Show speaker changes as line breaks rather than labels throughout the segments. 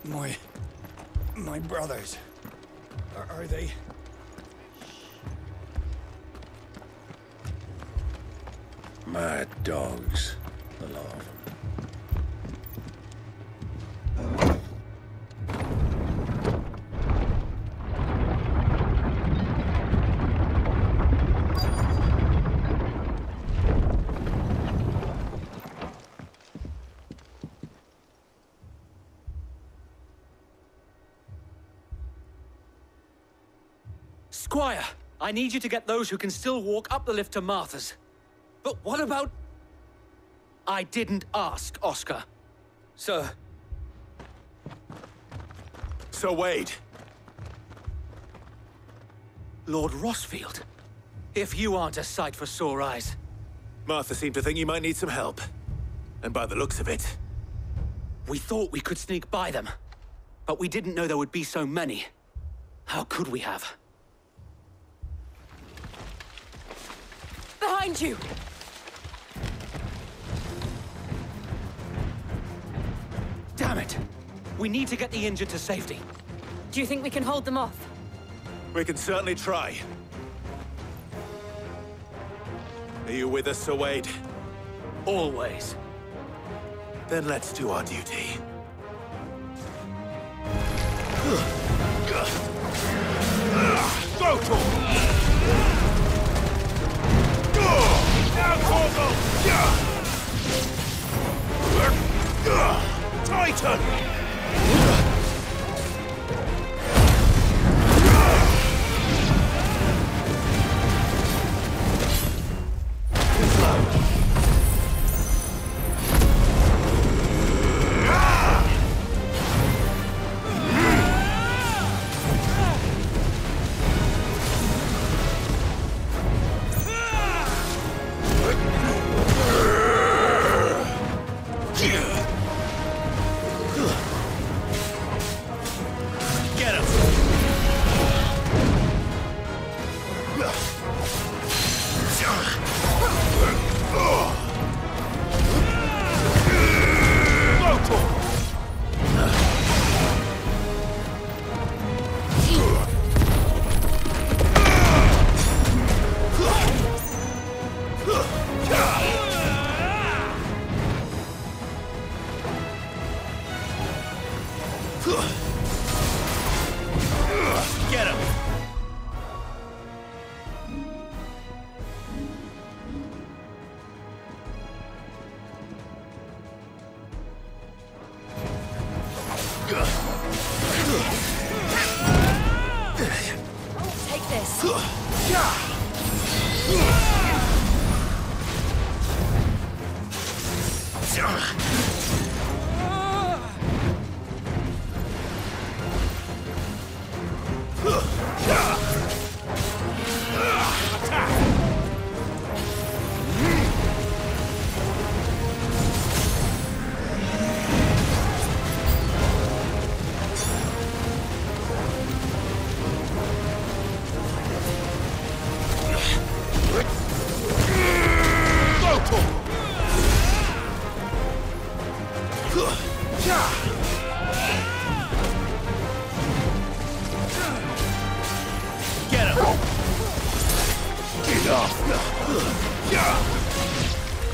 My brothers. Are they...
Mad dogs, the lot of them.
Squire, I need you to get those who can still walk up the lift to Martha's. But what about... I didn't ask, Oscar. Sir.
Sir Wade.
Lord Rossfield. If you aren't a sight for sore eyes.
Martha seemed to think you might need some help. And by the looks of it...
We thought we could sneak by them. But we didn't know there would be so many. How could we have?
Behind you!
Damn it! We need to get the injured to safety.
Do you think we can hold them off?
We can certainly try. Are you with us, Sir Wade?
Always.
Then let's do our duty. Go, Titan! Get him!
Take this.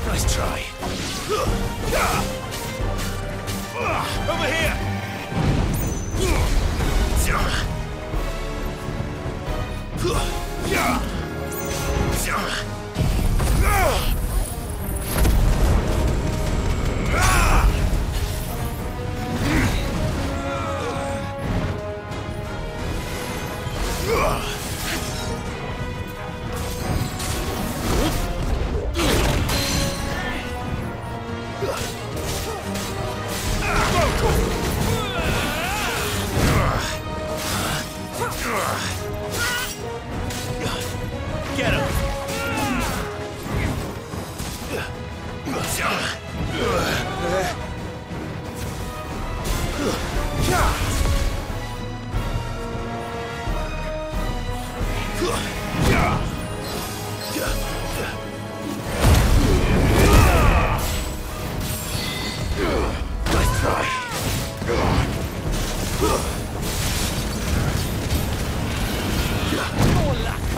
Nice try. Over here!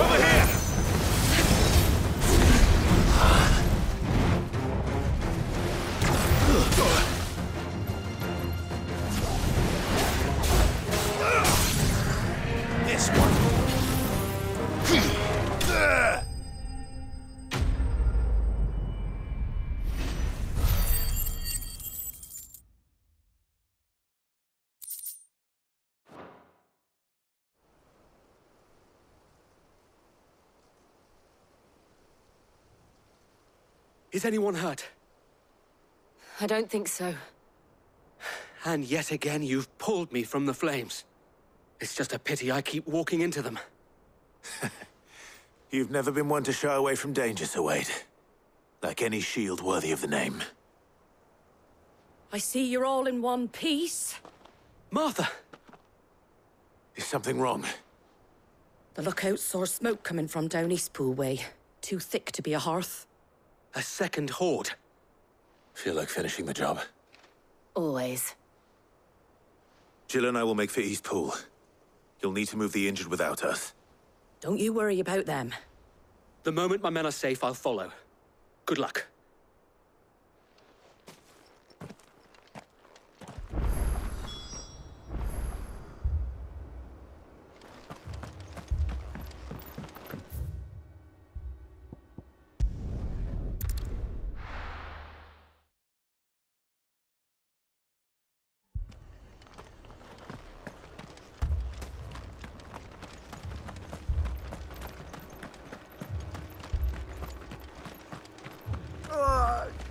Over here! This one.
Is anyone hurt?
I don't think so.
And yet again, you've pulled me from the flames. It's just a pity I keep walking into them.
You've never been one to shy away from danger, Sir Wade. Like any shield worthy of the name.
I see you're all in one piece.
Martha!
Is something wrong?
The lookout saw smoke coming from down Eastpool way. Too thick to be a hearth.
A second horde.
Feel like finishing the job.
Always.
Jill and I will make for Eastpool. You'll need to move the injured without us.
Don't you worry about them.
The moment my men are safe, I'll follow. Good luck.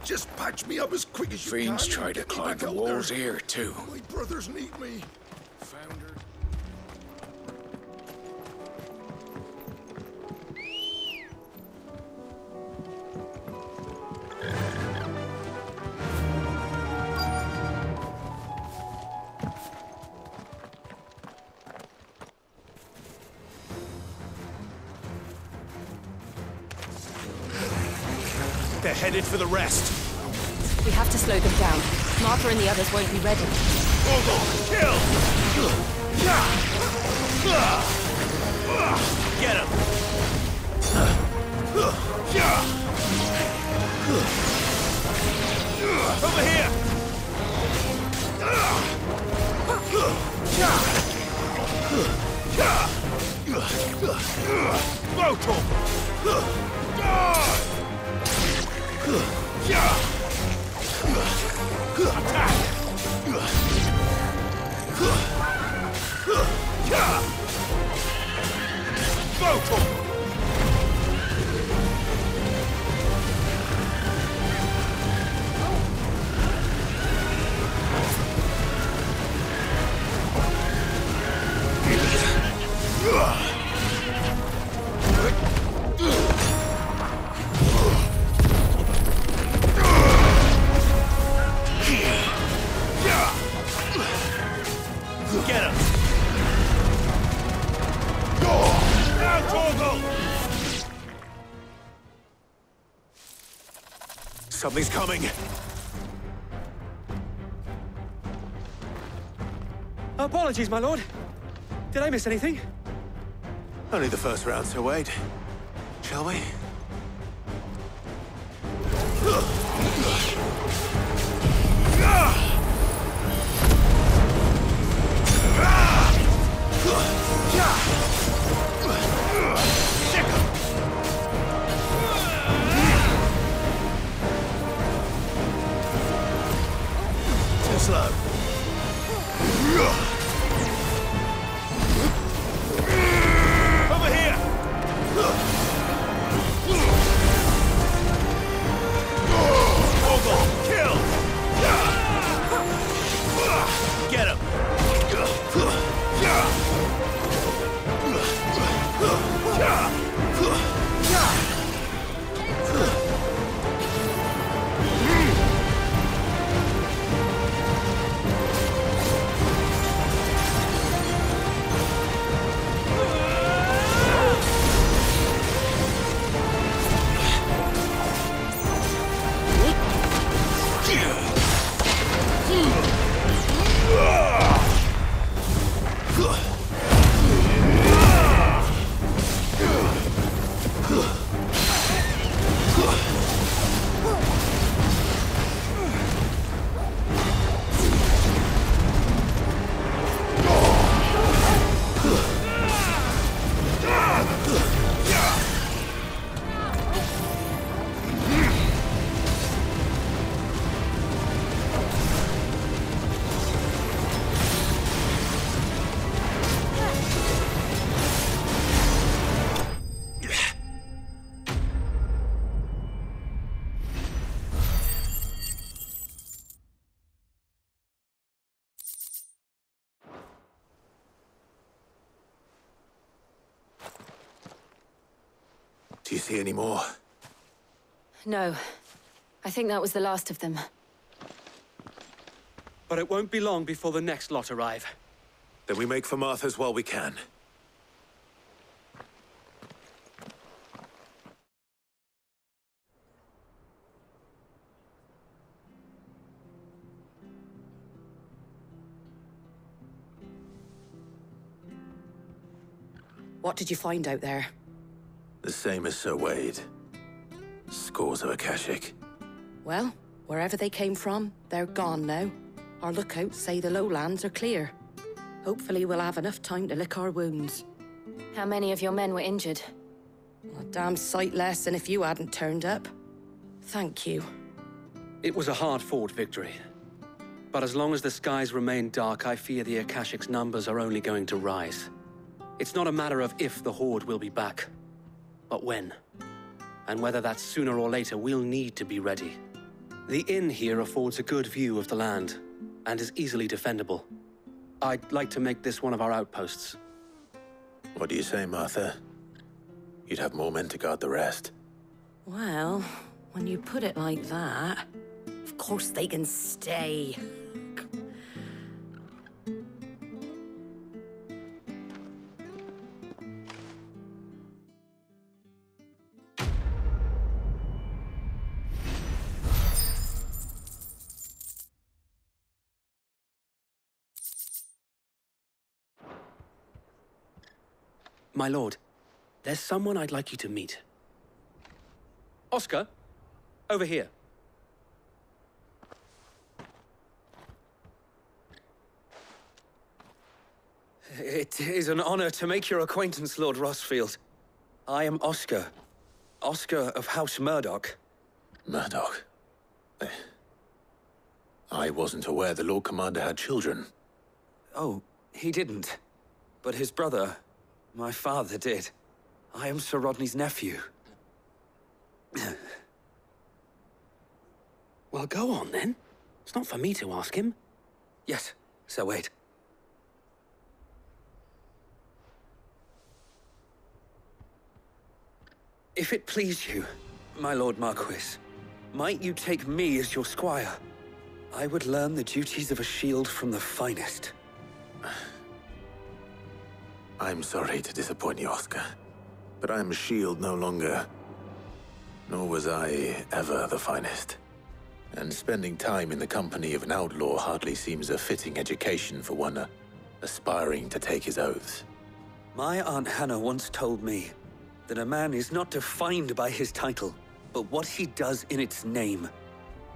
Just patch me up as quick as you can.
Fiends try to
Get me
climb
back
the
out
walls
there.
here, too.
My brothers need me. Found her.
They're headed for the rest.
We have to slow them down. Martha and the others won't be ready.
Kill! Get him! Over here! Brutal! Attack! Brutal! Get him! Now, Torgal! Something's coming.
Apologies, my lord. Did I miss anything?
Only the first round, Sir Wade. Shall we? Too slow. Over here! Torgal, kill! Do you see any more?
No. I think that was the last of them.
But it won't be long before the next lot arrive.
Then we make for Martha's while we can.
What did you find out there?
The same as Sir Wade. Scores of Akashic.
Well, wherever they came from, they're gone now. Our lookouts say the lowlands are clear. Hopefully we'll have enough time to lick our wounds.
How many of your men were injured?
A damn sight less than if you hadn't turned up. Thank you.
It was a hard-fought victory. But as long as the skies remain dark, I fear the Akashic's numbers are only going to rise. It's not a matter of if the Horde will be back, but when. And whether that's sooner or later, we'll need to be ready. The inn here affords a good view of the land, and is easily defendable. I'd like to make this one of our outposts.
What do you say, Martha? You'd have more men to guard the rest.
Well, when you put it like that, of course they can stay.
My lord, there's someone I'd like you to meet. Oscar, over here.
It is an honor to make your acquaintance, Lord Rosfield. I am Oscar. Oscar of House Murdoch.
Murdoch? I wasn't aware the Lord Commander had children.
Oh, he didn't. But his brother, my father, did. I am Sir Rodney's nephew.
Well, go on, then. It's not for me to ask him.
Yes, Sir Wade. If it please you, my Lord Marquis, might you take me as your squire? I would learn the duties of a shield from the finest.
I'm sorry to disappoint you, Oscar, but I'm a shield no longer. Nor was I ever the finest. And spending time in the company of an outlaw hardly seems a fitting education for one aspiring to take his oaths.
My Aunt Hannah once told me that a man is not defined by his title, but what he does in its name.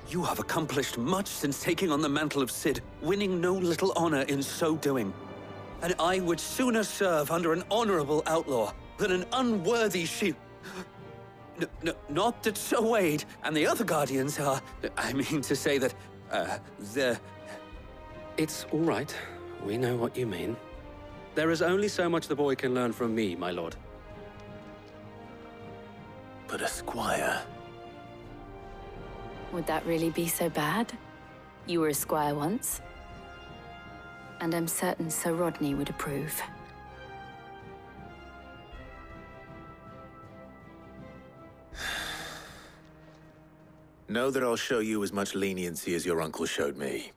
You have accomplished much since taking on the mantle of Cid, winning no little honor in so doing. And I would sooner serve under an honorable outlaw than an unworthy shield. Not that Sir Wade and the other Guardians are... I mean to say that, they're...
It's all right. We know what you mean. There is only so much the boy can learn from me, my lord.
But a squire...
Would that really be so bad? You were a squire once. And I'm certain Sir Rodney would approve.
Know that I'll show you as much leniency as your uncle showed me.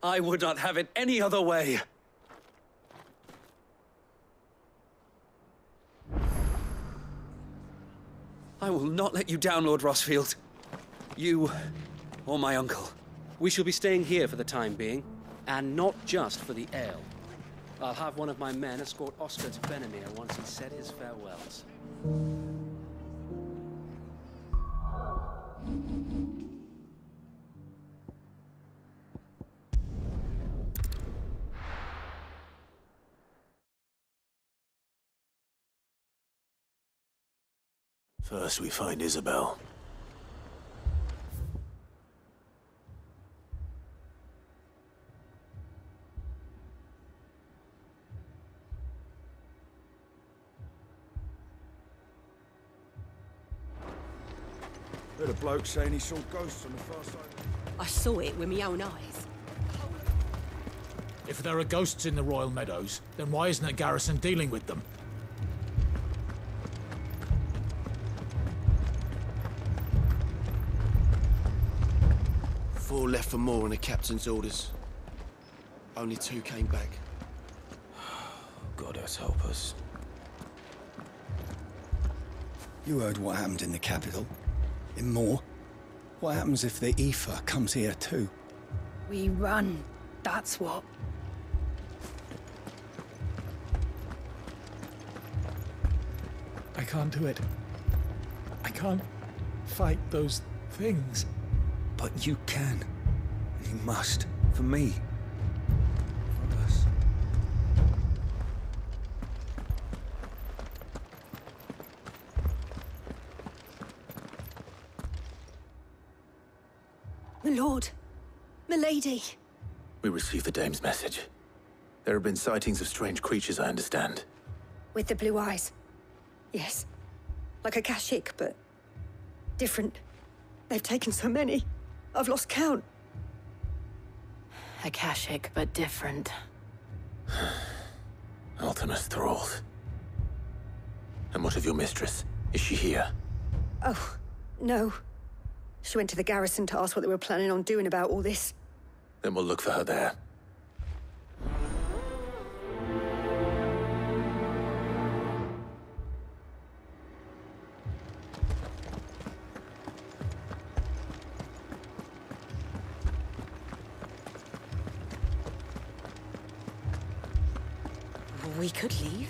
I would not have it any other way. I will not let you down, Lord Rosfield. You, or my uncle.
We shall be staying here for the time being, and not just for the ale. I'll have one of my men escort Oscar to Benamir once he's said his farewells.
First we find Isabel.
Heard a bloke saying he saw ghosts on the far side.
I saw it with my own eyes.
If there are ghosts in the Royal Meadows, then why isn't the garrison dealing with them?
4 left for more on the captain's orders. Only 2 came back.
God help us.
You heard what happened in the capital. In Moore. What happens if the Aoife comes here too?
We run, that's what.
I can't do it. I can't fight those things.
But you can. And you must. For me. For us.
My lord. Milady.
We received the dame's message. There have been sightings of strange creatures, I understand.
With the blue eyes. Yes. Like a Kashyyyk, but different. They've taken so many. I've lost count.
A Kashyyyk, but different.
Ultimus thralls. And what of your mistress? Is she here?
Oh, no. She went to the garrison to ask what they were planning on doing about all this.
Then we'll look for her there.
We could leave.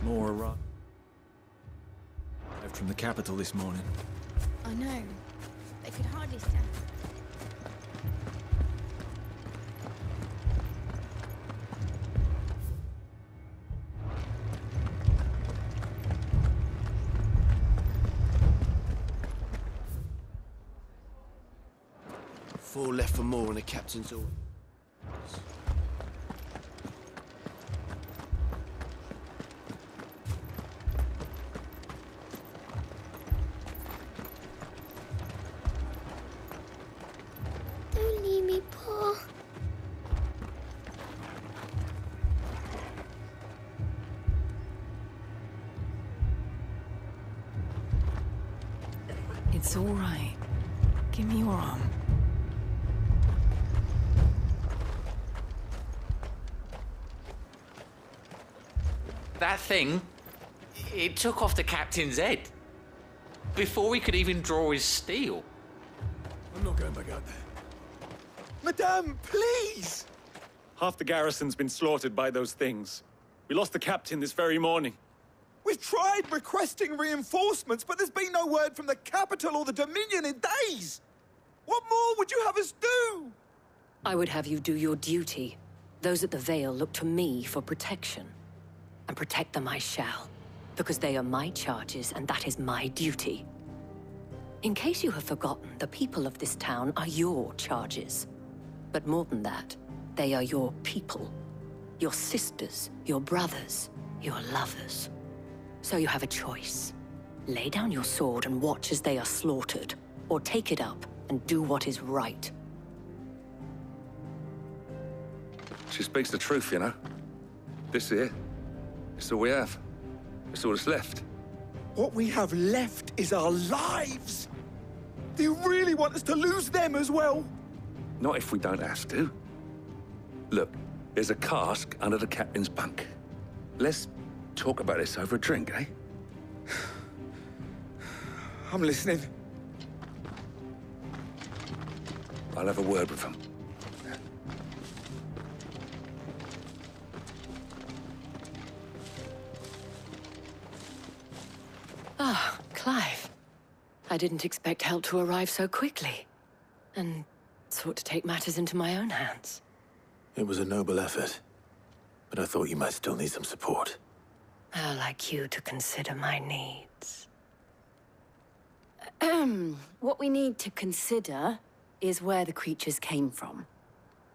More arrived from the capital this morning.
I know. They could hardly stand.
Four left for more on the captain's orders.
Don't leave me, Paul.
It's all right. Give me your arm.
That thing, it took off the captain's head. Before we could even draw his steel.
I'm not going back out there.
Madame, please! Half the garrison's been slaughtered by those things. We lost the captain this very morning.
We've tried requesting reinforcements, but there's been no word from the capital or the Dominion in days! What more would you have us do?
I would have you do your duty. Those at the Vale look to me for protection. And protect them I shall, because they are my charges and that is my duty. In case you have forgotten, the people of this town are your charges. But more than that, they are your people. Your sisters, your brothers, your lovers. So you have a choice. Lay down your sword and watch as they are slaughtered, or take it up and do what is right.
She speaks the truth, you know. This here, it's all we have. It's all that's left.
What we have left is our lives! Do you really want us to lose them as well?
Not if we don't have to. Look, there's a cask under the captain's bunk. Let's talk about this over a drink, eh?
I'm listening.
I'll have a word with him.
Ah, Clive. I didn't expect help to arrive so quickly. And sought to take matters into my own hands.
It was a noble effort, but I thought you might still need some support.
I'd like you to consider my needs.
What we need to consider is where the creatures came from.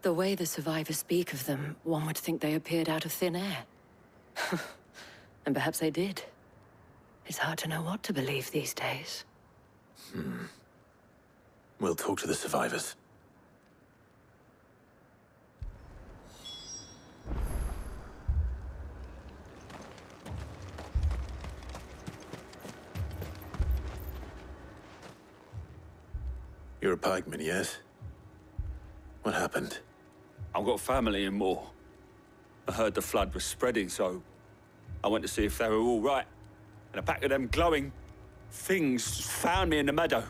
The way the survivors speak of them, one would think they appeared out of thin air. And perhaps they did. It's hard to know what to believe these days.
We'll talk to the survivors. You're a pikeman, yes? What happened?
I've got family in Moor. I heard the flood was spreading, so I went to see if they were all right. And a pack of them glowing things found me in the meadow.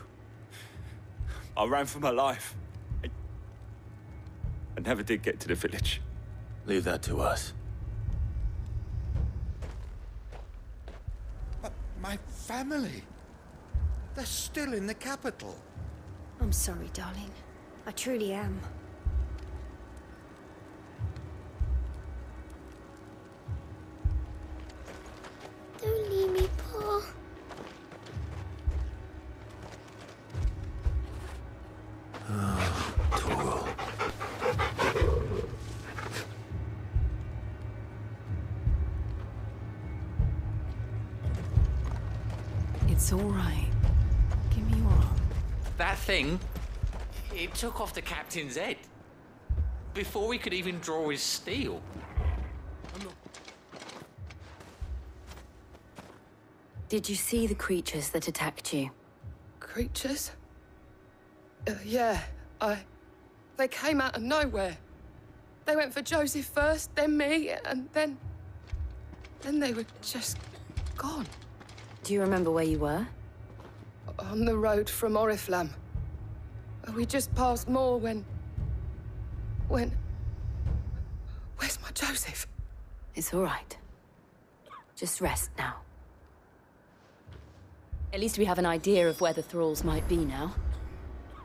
I ran for my life. I never did get to the village.
Leave that to us.
But my family... they're still in the capital.
I'm sorry, darling. I truly am.
Don't leave me, Pa.
Torgal.
It's all right. Give me your arm.
That thing, it took off the captain's head. Before he could even draw his steel.
Did you see the creatures that attacked you?
Creatures? Yeah, they came out of nowhere. They went for Joseph first, then me, and then they were just gone.
Do you remember where you were?
On the road from Oriflamme. We just passed Moor when... Where's my Joseph?
It's all right. Just rest now. At least we have an idea of where the thralls might be now.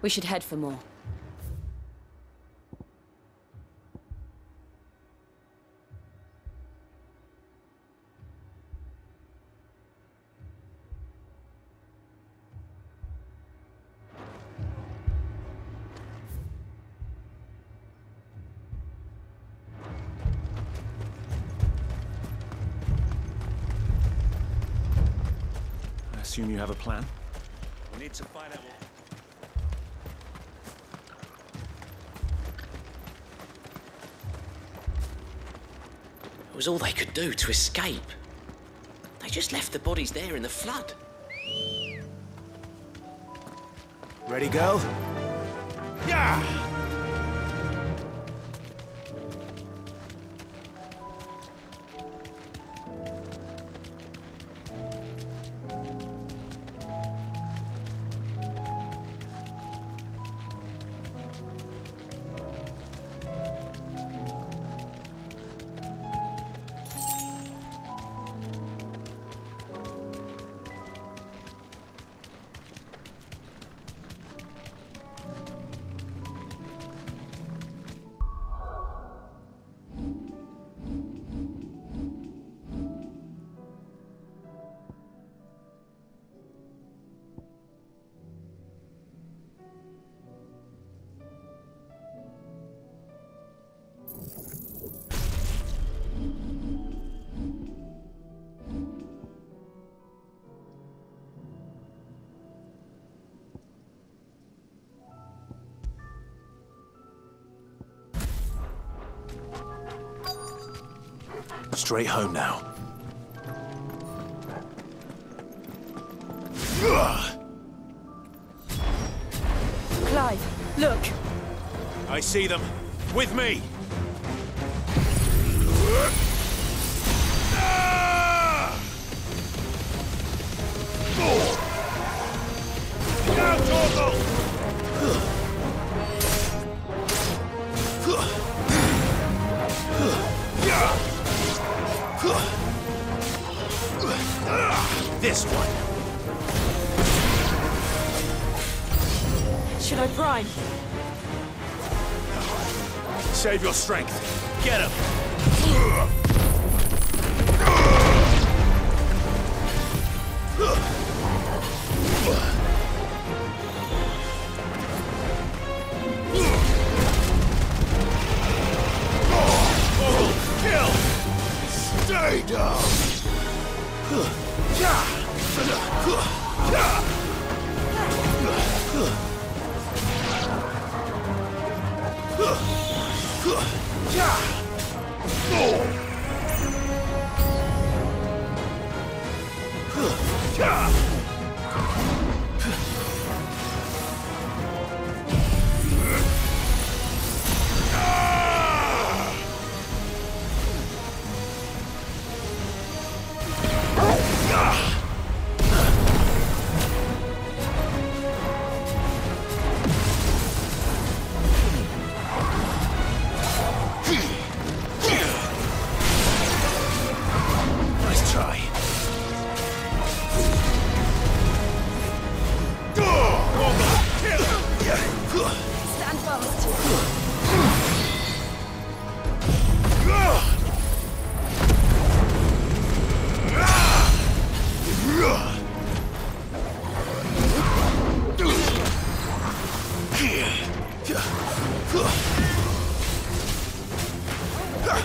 We should head for more.
I assume you have a plan?
We need to find out what...
It was all they could do to escape. They just left the bodies there in the flood. Ready, girl?
Yeah!
Straight home now.
Clive, look!
I see them. With me!
Now, Torgal!
This one.
Should I prime?
Save your strength. Get him.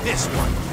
This one.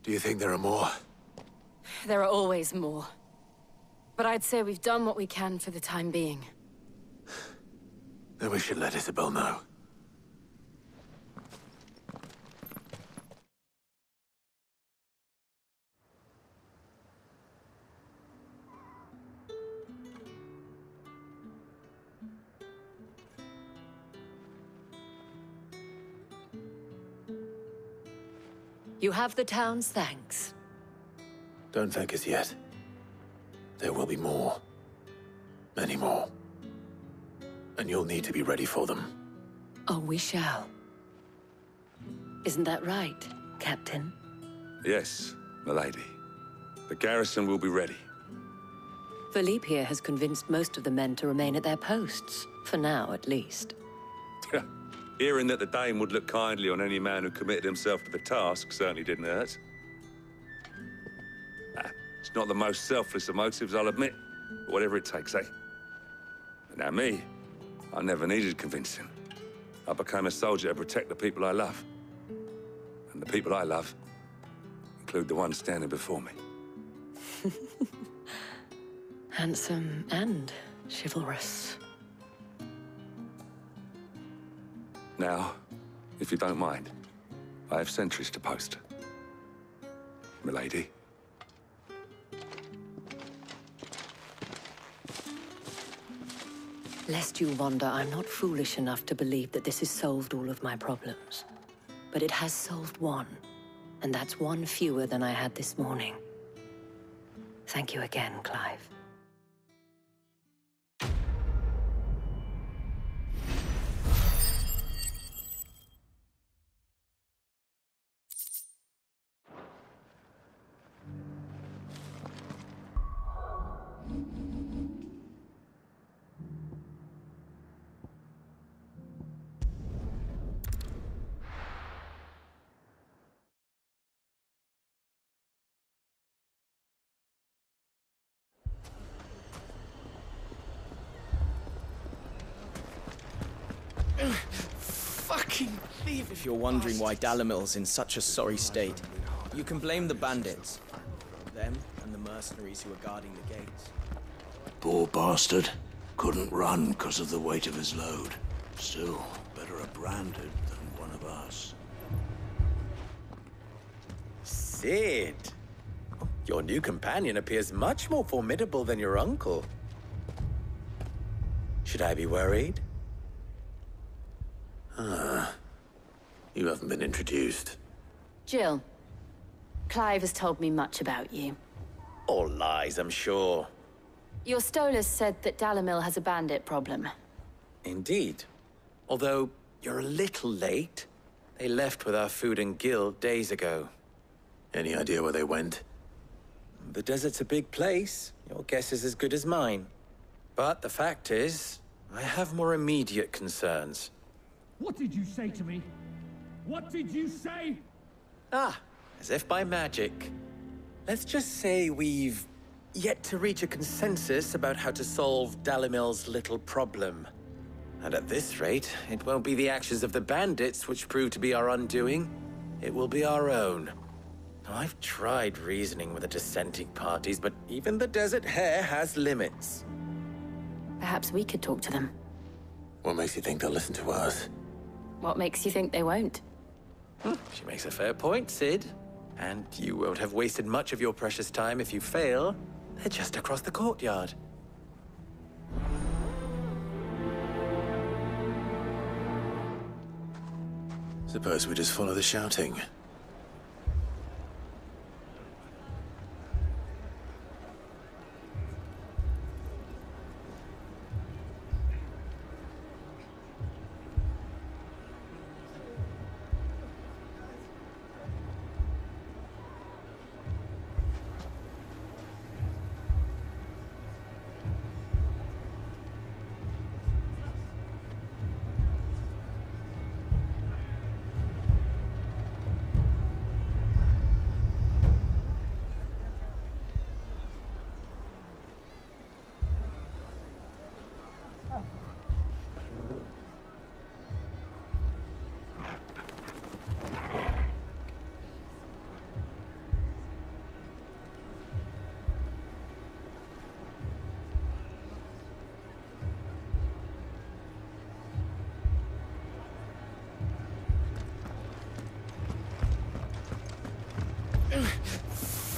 Do you think there are more?
There are always more. But I'd say we've done what we can for the time being.
Then we should let Isabel know.
You have the town's thanks.
Don't thank us yet. There will be more. Many more. And you'll need to be ready for them.
Oh, we shall. Isn't that right, Captain?
Yes, milady. The garrison will be ready.
Philippe here has convinced most of the men to remain at their posts. For now, at least.
Hearing that the Dane would look kindly on any man who committed himself to the task certainly didn't hurt. It's not the most selfless of motives, I'll admit. But whatever it takes, eh? And now me, I never needed convincing. I became a soldier to protect the people I love. And the people I love include the ones standing before me.
Handsome and chivalrous.
Now, if you don't mind, I have sentries to post. Milady.
Lest you wonder, I'm not foolish enough to believe that this has solved all of my problems. But it has solved one, and that's one fewer than I had this morning. Thank you again, Clive.
fucking thieving.
If you're wondering why Dalamil's in such a sorry state, you can blame the bandits. Them and the mercenaries who are guarding the gates.
Poor bastard. Couldn't run because of the weight of his load. Still, better a branded than one of us.
Sid! Your new companion appears much more formidable than your uncle. Should I be worried?
You haven't been introduced.
Jill. Clive has told me much about you.
All lies, I'm sure.
Your Stolas said that Dalamil has a bandit problem.
Indeed. Although, you're a little late. They left with our food and guild days ago.
Any idea where they went?
The desert's a big place. Your guess is as good as mine. But the fact is, I have more immediate concerns.
What did you say to me? What did you say?
As if by magic. Let's just say we've yet to reach a consensus about how to solve Dalamil's little problem. And at this rate, it won't be the actions of the bandits which prove to be our undoing. It will be our own. Now, I've tried reasoning with the dissenting parties, but even the Desert Hare has limits.
Perhaps we could talk to them.
What makes you think they'll listen to us?
What makes you think they won't?
She makes a fair point, Sid. And you won't have wasted much of your precious time if you fail. They're just across the courtyard.
Suppose we just follow the shouting.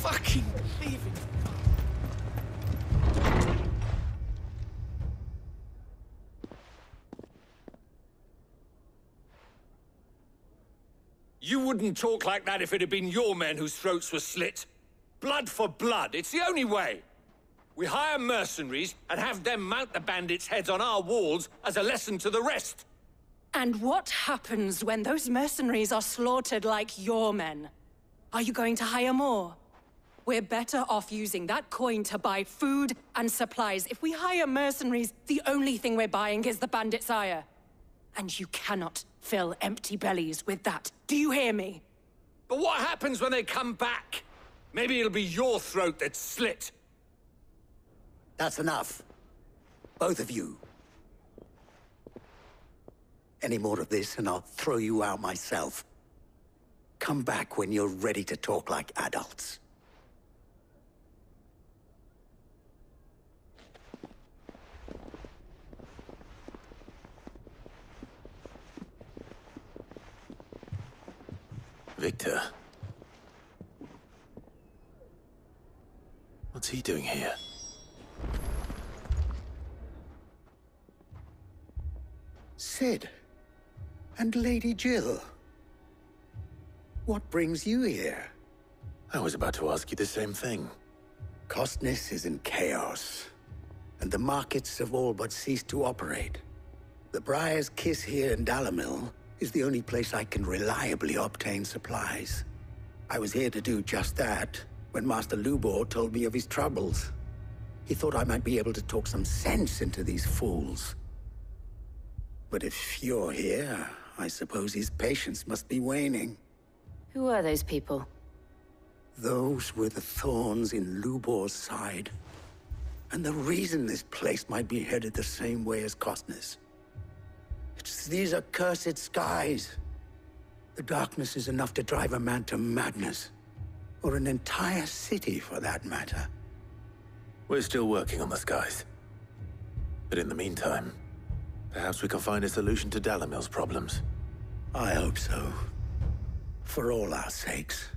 Fucking thieving.
You wouldn't talk like that if it had been your men whose throats were slit. Blood for blood, it's the only way. We hire mercenaries and have them mount the bandits' heads on our walls as a lesson to the rest.
And what happens when those mercenaries are slaughtered like your men? Are you going to hire more? We're better off using that coin to buy food and supplies. If we hire mercenaries, the only thing we're buying is the bandit's ire. And you cannot fill empty bellies with that. Do you hear me?
But what happens when they come back? Maybe it'll be your throat that's slit.
That's enough. Both of you. Any more of this and I'll throw you out myself. Come back when you're ready to talk like adults.
Victor. What's he doing here?
Sid. And Lady Jill. What brings you here?
I was about to ask you the same thing.
Costness is in chaos, and the markets have all but ceased to operate. The Briar's Kiss here in Dalamil is the only place I can reliably obtain supplies. I was here to do just that when Master Lubor told me of his troubles. He thought I might be able to talk some sense into these fools. But if you're here, I suppose his patience must be waning.
Who are those people?
Those were the thorns in Lubor's side. And the reason this place might be headed the same way as Costness. It's these accursed skies. The darkness is enough to drive a man to madness. Or an entire city, for that matter.
We're still working on the skies. But in the meantime, perhaps we can find a solution to Dalimil's problems.
I hope so. For all our sakes.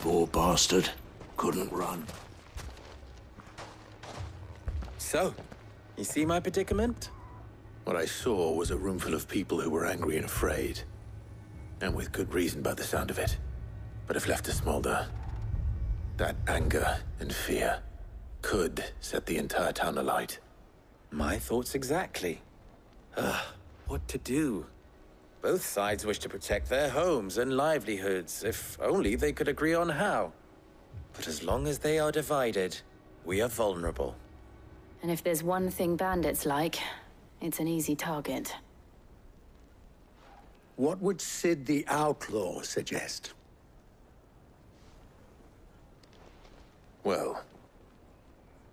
Poor bastard. Couldn't run.
So, you see my predicament?
What I saw was a room full of people who were angry and afraid. And with good reason by the sound of it. But if left to smolder, that anger and fear could set the entire town alight.
My thoughts exactly. What to do? Both sides wish to protect their homes and livelihoods, if only they could agree on how. But as long as they are divided, we are vulnerable.
And if there's one thing bandits like, it's an easy target.
What would Sid the Outlaw suggest?
Well,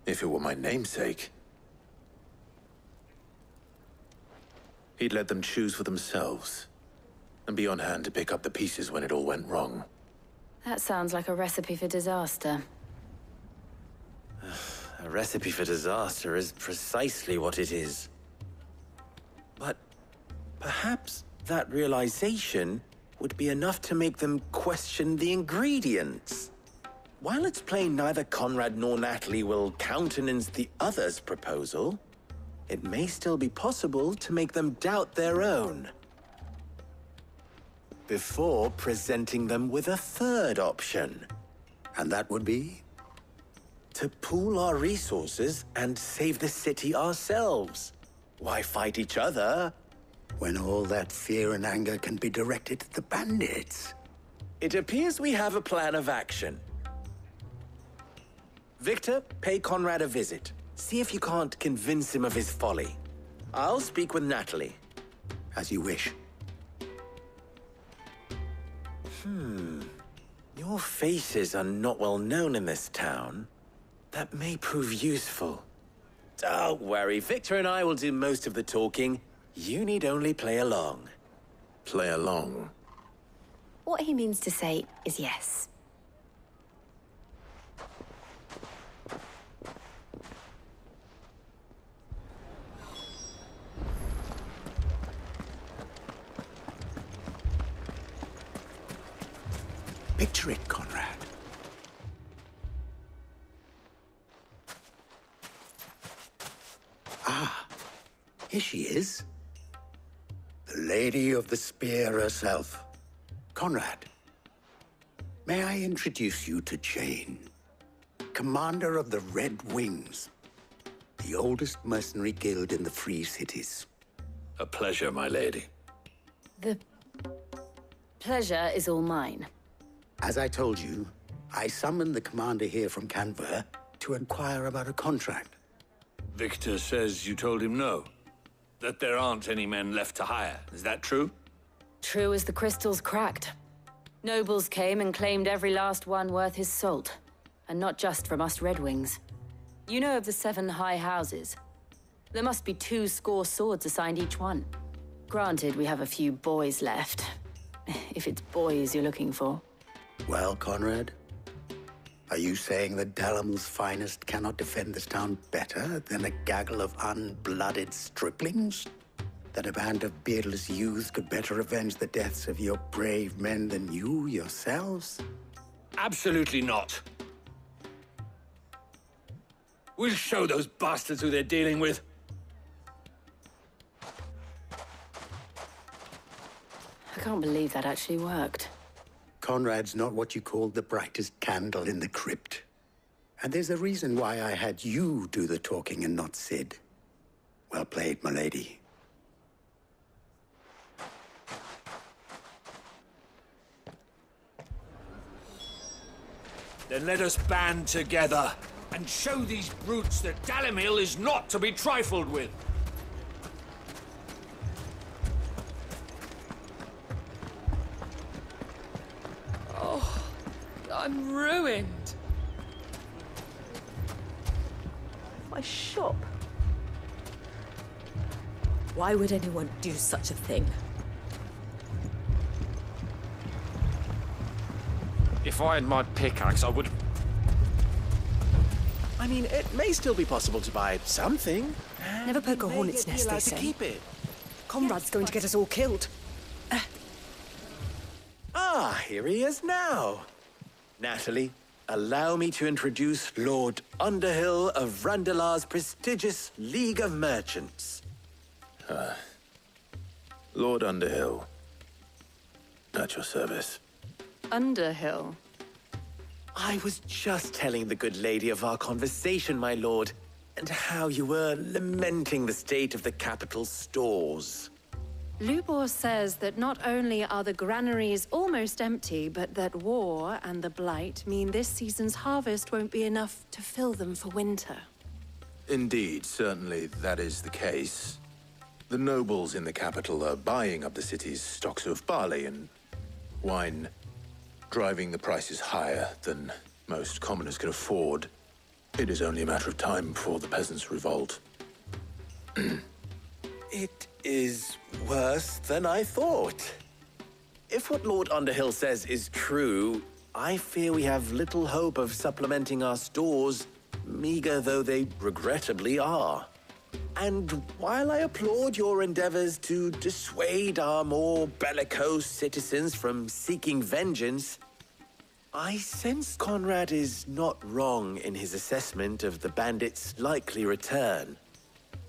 if it were my namesake, he'd let them choose for themselves, and be on hand to pick up the pieces when it all went wrong.
That sounds like a recipe for disaster.
A recipe for disaster is precisely what it is. But perhaps that realization would be enough to make them question the ingredients. While it's plain neither Conrad nor Natalie will countenance the other's proposal, it may still be possible to make them doubt their own. Before presenting them with a third option.
And that would be?
To pool our resources and save the city ourselves. Why fight each other?
When all that fear and anger can be directed at the bandits.
It appears we have a plan of action. Victor, pay Conrad a visit. See if you can't convince him of his folly. I'll speak with Natalie.
As you wish.
Your faces are not well known in this town. That may prove useful. Don't worry, Victor and I will do most of the talking. You need only play along.
Play along?
What he means to say is yes.
Picture it, Conrad. Ah, here she is. The Lady of the Spear herself. Conrad, may I introduce you to Jane, commander of the Red Wings, the oldest mercenary guild in the Free Cities.
A pleasure, my lady.
The pleasure is all mine.
As I told you, I summoned the commander here from Canver to inquire about a contract.
Victor says you told him no. That there aren't any men left to hire. Is that true?
True as the crystals cracked. Nobles came and claimed every last one worth his salt. And not just from us Red Wings. You know of the 7 high houses. There must be 200 swords assigned each one. Granted, we have a few boys left. If it's boys you're looking for.
Well, Conrad, are you saying that Dalimil's finest cannot defend this town better than a gaggle of unblooded striplings? That a band of beardless youths could better avenge the deaths of your brave men than you yourselves?
Absolutely not. We'll show those bastards who they're dealing with.
I can't believe that actually worked.
Conrad's not what you call the brightest candle in the crypt. And there's a reason why I had you do the talking and not Sid. Well played, my lady.
Then let us band together and show these brutes that Dalimil is not to be trifled with.
I'm ruined.
My shop? Why would anyone do such a thing?
If I had my pickaxe, I would...
I mean, it may still be possible to buy something.
Never poke a hornet's nest, they say.
Keep it.
Conrad's going to get us all killed.
Ah, here he is now. Natalie, allow me to introduce Lord Underhill of Randalar's prestigious League of Merchants.
Lord Underhill. At your service.
Underhill?
I was just telling the good lady of our conversation, my lord, and how you were lamenting the state of the capital's stores.
Lubor says that not only are the granaries almost empty, but that war and the Blight mean this season's harvest won't be enough to fill them for winter.
Indeed, certainly that is the case. The nobles in the capital are buying up the city's stocks of barley and wine, driving the prices higher than most commoners can afford. It is only a matter of time before the peasants revolt.
It is worse than I thought. If what Lord Underhill says is true, I fear we have little hope of supplementing our stores, meager though they regrettably are. And while I applaud your endeavors to dissuade our more bellicose citizens from seeking vengeance, I sense Conrad is not wrong in his assessment of the bandits' likely return.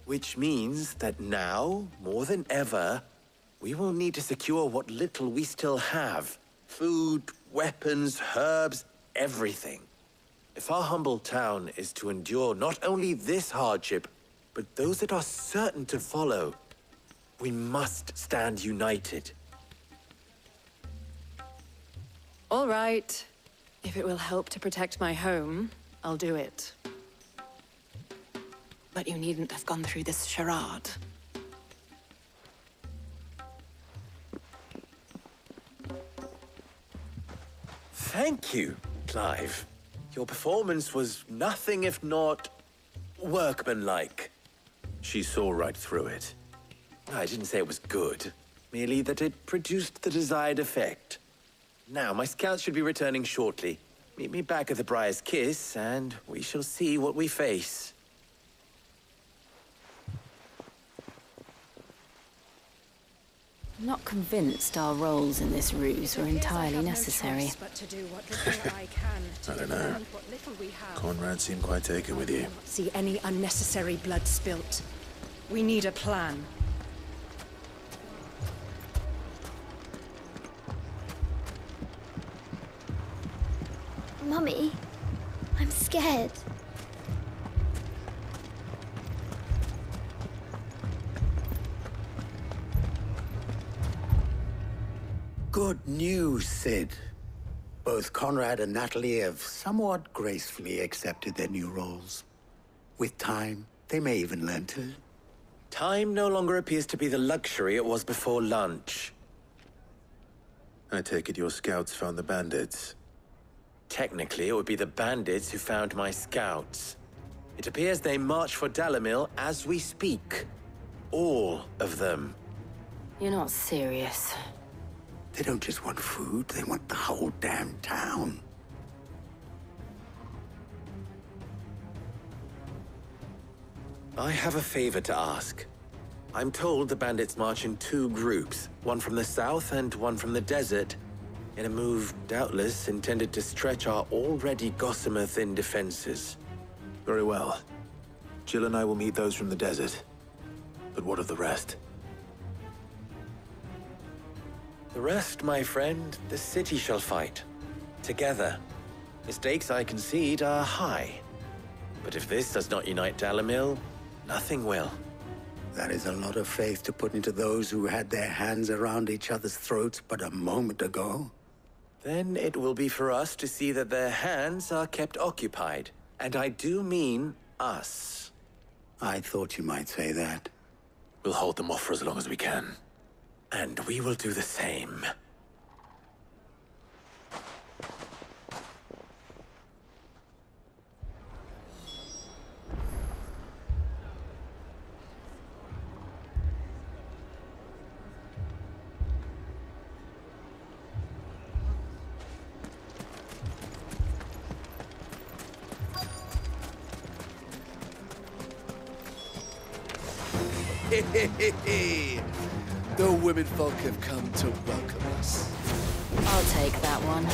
Which means that now, more than ever, we will need to secure what little we still have. Food, weapons, herbs, everything. If our humble town is to endure not only this hardship, but those that are certain to follow, we must stand united.
All right. If it will help to protect my home, I'll do it. But you needn't have gone through this charade.
Thank you, Clive. Your performance was nothing if not workmanlike.
She saw right through it.
I didn't say it was good, merely that it produced the desired effect. Now, my scouts should be returning shortly. Meet me back at the Briar's Kiss, and we shall see what we face.
I'm not convinced our roles in this ruse were entirely necessary.
I don't know. Conrad seemed quite taken with you.
See any unnecessary blood spilt. We need a plan.
Mummy, I'm scared.
Good news, Sid. Both Conrad and Natalie have somewhat gracefully accepted their new roles. With time, they may even learn to...
Time no longer appears to be the luxury it was before lunch.
I take it your scouts found the bandits.
Technically, it would be the bandits who found my scouts. It appears they march for Dalimil as we speak. All of them.
You're not serious.
They don't just want food, they want the whole damn town.
I have a favor to ask. I'm told the bandits march in two groups, one from the south and one from the desert, in a move doubtless intended to stretch our already gossamer-thin defenses.
Very well. Jill and I will meet those from the desert. But what of the rest?
The rest, my friend, the city shall fight. Together. The stakes, I concede, are high. But if this does not unite Dalimil, nothing will.
That is a lot of faith to put into those who had their hands around each other's throats but a moment ago.
Then it will be for us to see that their hands are kept occupied. And I do mean us.
I thought you might say that.
We'll hold them off for as long as we can.
And we will do the same.
The women folk have come to welcome us.
I'll take that one.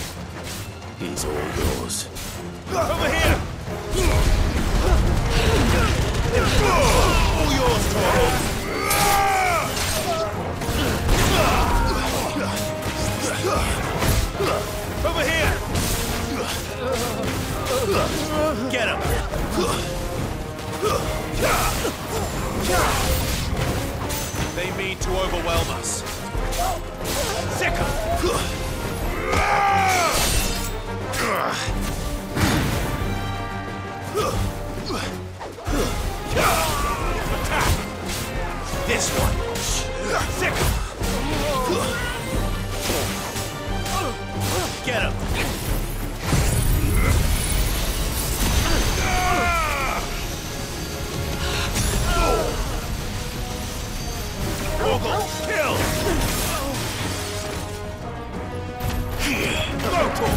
He's all yours.
Over here! All yours, Torvald! Over here! Get him! They mean to overwhelm us. Sick 'em! Attack! This one! Sick 'em! Get him! Ogle, kill! Local!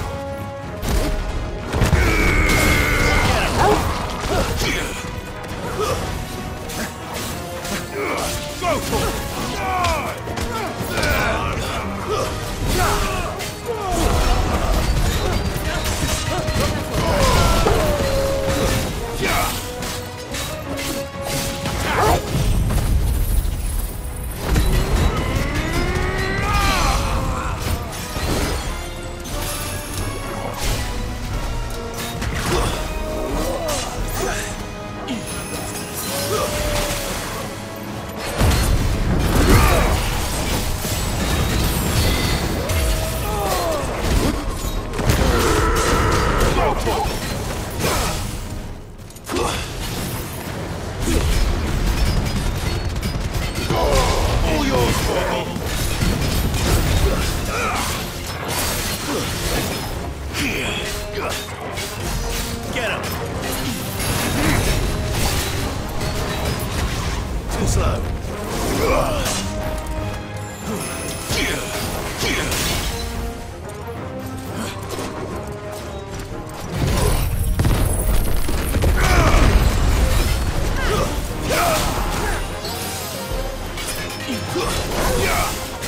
Get him! Too slow.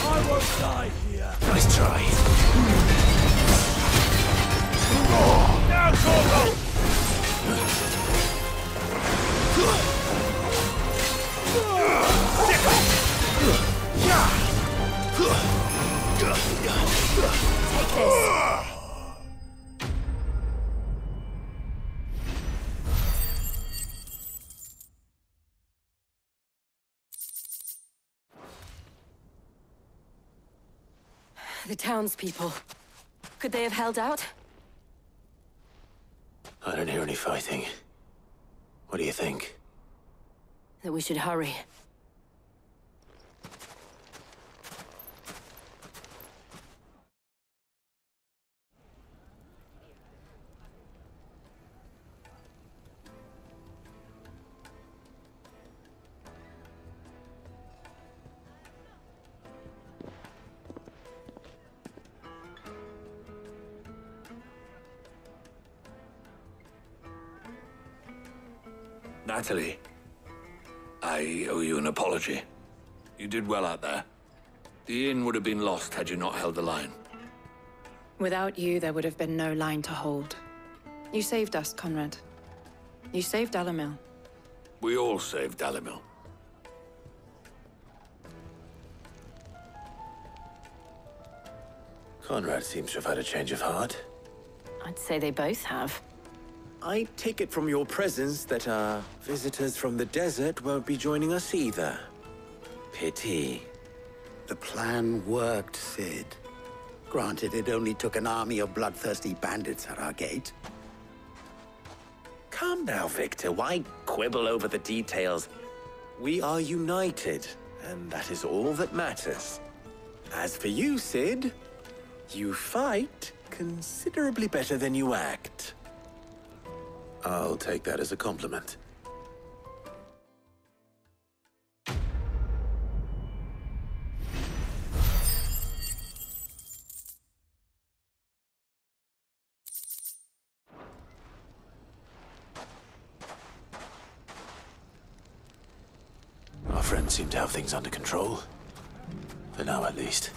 I won't die here.
Nice try. Now, Torvald!
Take this. The townspeople. Could they have held out?
I don't hear any fighting. What do you think?
That we should hurry.
Natalie, I owe you an apology. You did well out there. The inn would have been lost had you not held the line.
Without you, there would have been no line to hold. You saved us, Conrad. You saved Dalimil.
We all saved Dalimil.
Conrad seems to have had a change of heart.
I'd say they both have.
I take it from your presence that our visitors from the desert won't be joining us either. Pity.
The plan worked, Sid. Granted, it only took an army of bloodthirsty bandits at our gate.
Come now, Victor. Why quibble over the details? We are united, and that is all that matters. As for you, Sid, you fight considerably better than you act.
I'll take that as a compliment. Our friends seem to have things under control. For now, at least.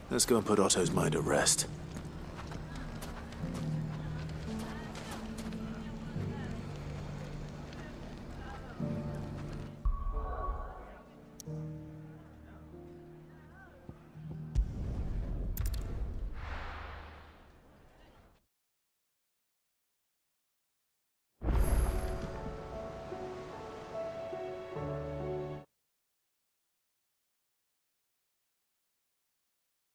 Let's go and put Otto's mind at rest.